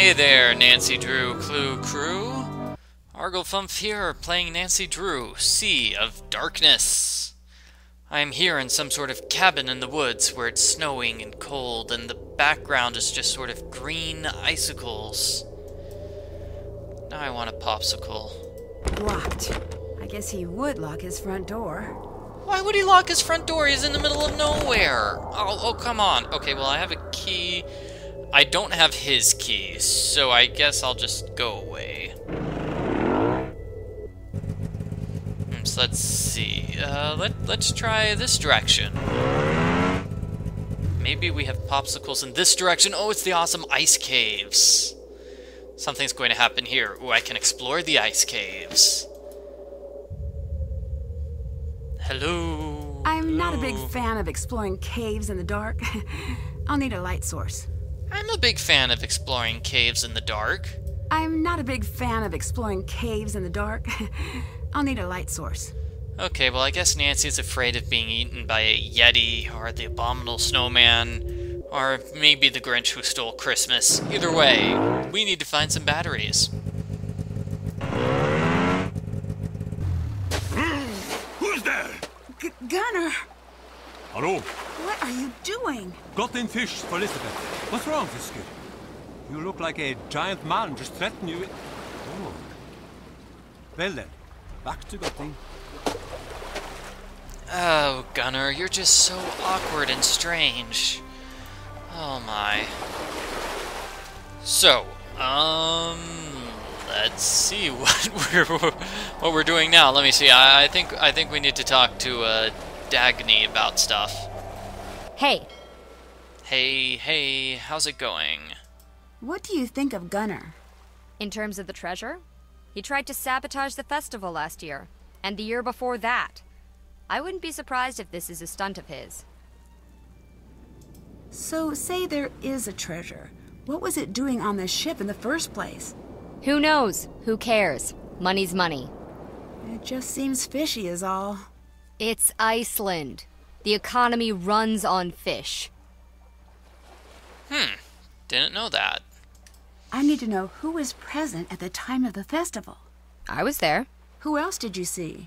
Hey there, Nancy Drew Clue Crew. Arglefumph here, playing Nancy Drew, Sea of Darkness. I am here in some sort of cabin in the woods where it's snowing and cold, and the background is just sort of green icicles. Now I want a popsicle. Locked. I guess he would lock his front door. Why would he lock his front door? He's in the middle of nowhere. Oh, come on. Okay, well, I have a key. I don't have his keys, so I guess I'll just go away. So let's see. Let's try this direction. Maybe we have popsicles in this direction. Oh, it's the awesome ice caves. Something's going to happen here. Ooh, I can explore the ice caves. Hello. I'm not a big fan of exploring caves in the dark. I'll need a light source. I'm a big fan of exploring caves in the dark. I'm not a big fan of exploring caves in the dark. I'll need a light source. Okay, well, I guess Nancy's afraid of being eaten by a Yeti, or the abominable snowman, or maybe the Grinch who stole Christmas. Either way, we need to find some batteries. Who's there? Gunnar! Hello. What are you doing? Got in fish for Elizabeth. What's wrong, Fisker? You look like a giant man just threatened you. Oh. Well then, back to gutting. Oh, Gunnar, you're just so awkward and strange. Oh my. So, let's see what we're doing now. Let me see. I think we need to talk to Dagny about stuff. Hey. Hey, how's it going? What do you think of Gunnar? In terms of the treasure? He tried to sabotage the festival last year, and the year before that. I wouldn't be surprised if this is a stunt of his. So, say there is a treasure. What was it doing on the ship in the first place? Who knows? Who cares? Money's money. It just seems fishy is all. It's Iceland. The economy runs on fish. Didn't know that. I need to know who was present at the time of the festival. I was there. Who else did you see?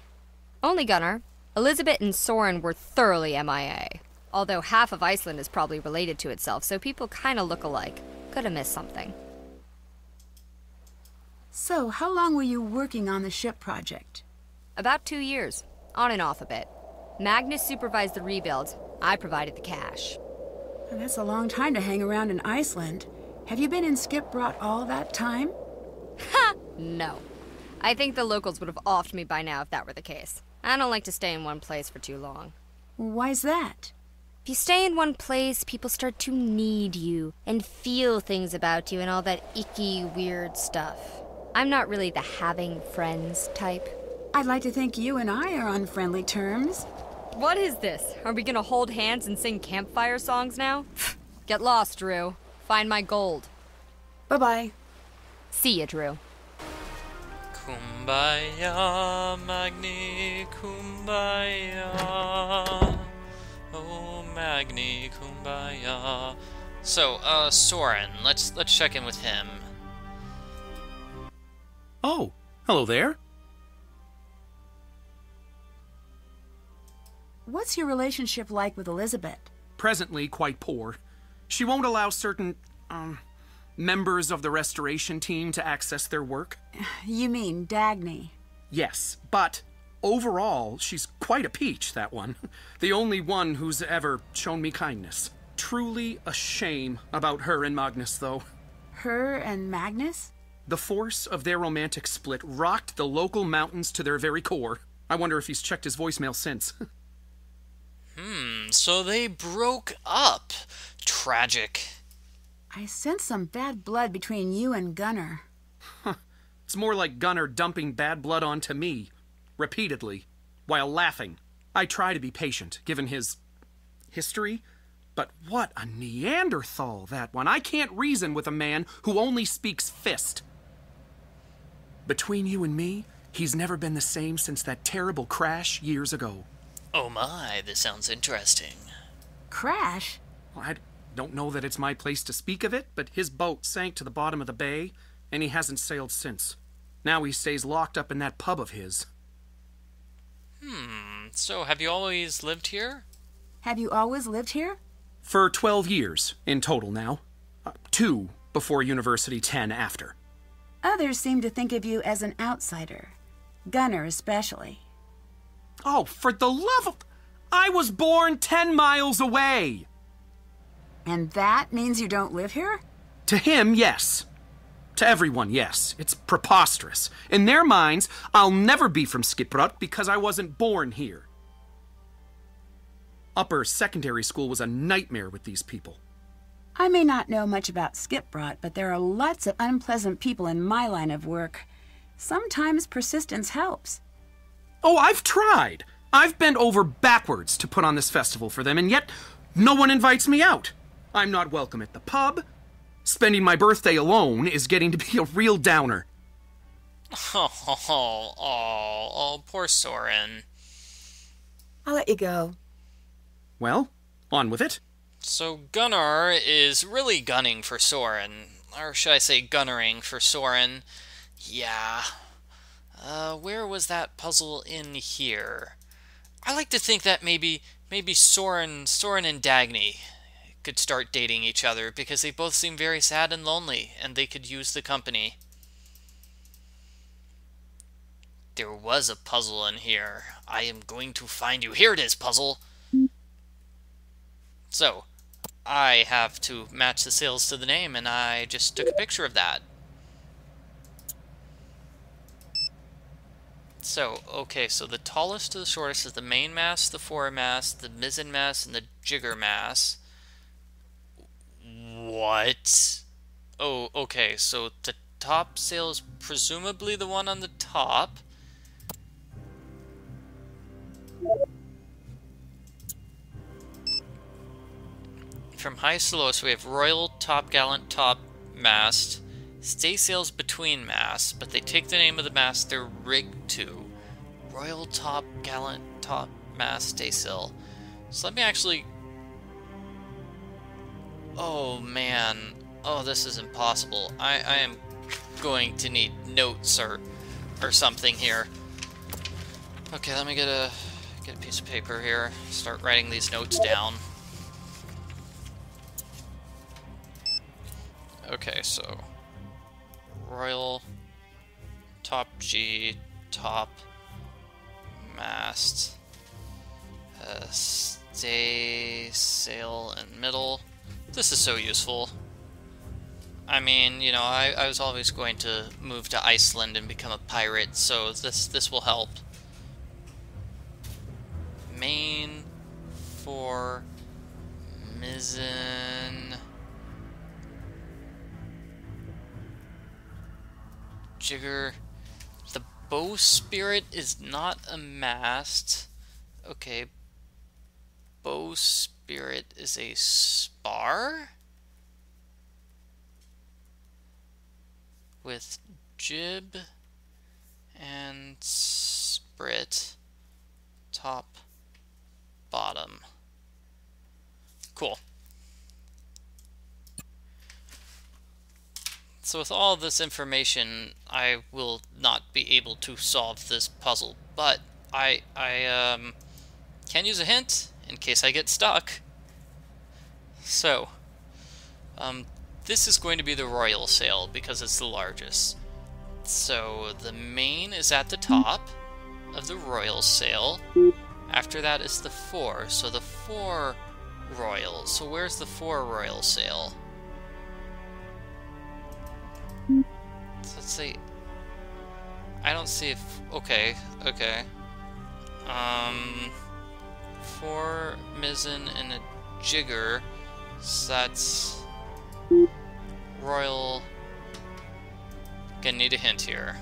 Only Gunnar. Elizabeth and Soren were thoroughly MIA. Although half of Iceland is probably related to itself, so people kinda look alike. Could have missed something. So, how long were you working on the ship project? About 2 years. On and off a bit. Magnus supervised the rebuild. I provided the cash. Well, that's a long time to hang around in Iceland. Have you been in Skipbrought all that time? Ha! No. I think the locals would have offed me by now if that were the case. I don't like to stay in one place for too long. Why's that? If you stay in one place, people start to need you and feel things about you and all that icky, weird stuff. I'm not really the having friends type. I'd like to think you and I are on friendly terms. What is this? Are we gonna hold hands and sing campfire songs now? Get lost, Drew. Find my gold. Bye-bye. See ya, Drew. Kumbaya, Magni, kumbaya. Oh, Magni, kumbaya. So, Soren, let's check in with him. Oh, hello there. What's your relationship like with Elizabeth? Presently quite poor. She won't allow certain, members of the restoration team to access their work. You mean Dagny? Yes, but overall, she's quite a peach, that one. The only one who's ever shown me kindness. Truly a shame about her and Magnus, though. Her and Magnus? The force of their romantic split rocked the local mountains to their very core. I wonder if he's checked his voicemail since. So they broke up. Tragic. I sense some bad blood between you and Gunnar. It's more like Gunnar dumping bad blood onto me, repeatedly, while laughing. I try to be patient, given his history, but what a Neanderthal, that one. I can't reason with a man who only speaks fist. Between you and me, he's never been the same since that terrible crash years ago. Oh my, this sounds interesting. Crash? Well, Don't know that it's my place to speak of it, but his boat sank to the bottom of the bay, and he hasn't sailed since. Now he stays locked up in that pub of his. So have you always lived here? Have you always lived here? For 12 years in total now. 2 before university, 10 after. Others seem to think of you as an outsider. Gunnar especially. Oh, for the love of... I was born 10 miles away! And that means you don't live here? To him, yes. To everyone, yes. It's preposterous. In their minds, I'll never be from Skipbrot because I wasn't born here. Upper secondary school was a nightmare with these people. I may not know much about Skipbrot, but there are lots of unpleasant people in my line of work. Sometimes persistence helps. Oh, I've tried. I've bent over backwards to put on this festival for them, and yet no one invites me out. I'm not welcome at the pub. Spending my birthday alone is getting to be a real downer. Oh, poor Soren. I'll let you go. Well, on with it. So Gunnar is really gunning for Soren. Or should I say gunnaring for Soren? Yeah. Where was that puzzle in here? I like to think that maybe Soren and Dagny could start dating each other because they both seem very sad and lonely and they could use the company. There was a puzzle in here. I am going to find you. Here it is, puzzle. So, I have to match the sails to the name, and I just took a picture of that. So, okay, so the tallest to the shortest is the mainmast, the foremast, the mizzenmast, and the jiggermast. What? Oh, okay, so the top sail is presumably the one on the top. From highest to lowest, we have royal, topgallant, top mast, staysails between masts, but they take the name of the mast they're rigged to. Royal, topgallant, top mast, staysail. So let me actually... Oh, man. Oh, this is impossible. I am going to need notes or something here. Okay, let me get a piece of paper here. Start writing these notes down. Okay, so royal, top G, top mast, stay sail in middle. This is so useful. I mean, you know, I was always going to move to Iceland and become a pirate, so this will help. Main, fore, mizzen, jigger. The bowsprit is not a mast. Okay. Bowsprit is a spar? With jib and sprit. Top, bottom. Cool. So with all this information, I will not be able to solve this puzzle, but I can use a hint in case I get stuck. So, this is going to be the royal sail because it's the largest. So the main is at the top of the royal sail. After that is the fore, so the fore royal. So where's the fore royal sail? So let's see. I don't see if... Okay. Fore, mizzen, and a jigger. So that's... royal... Gonna need a hint here.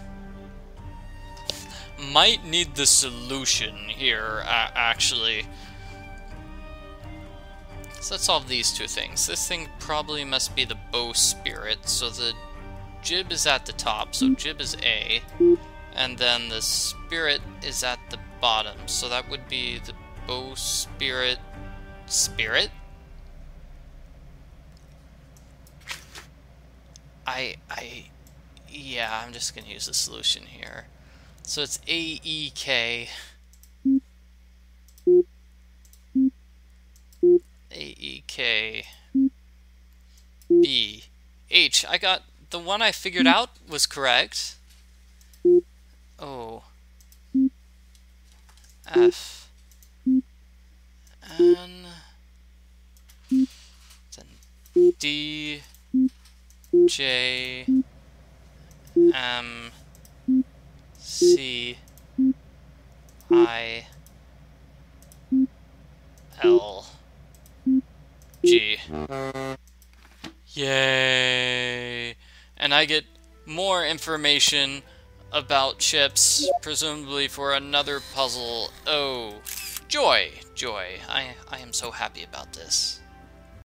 Might need the solution here, actually. So let's solve these two things. This thing probably must be the bowsprit, so the jib is at the top, so jib is A, and then the spirit is at the bottom, so that would be the bowsprit spirit? Yeah, I'm just gonna use the solution here. So it's AEK. AEK. B. H. I got the one I figured out was correct. O. F. N. Then D. J. M. C. I. L. G. Yay! And I get more information about chips, presumably for another puzzle. Oh, joy! Joy. I am so happy about this.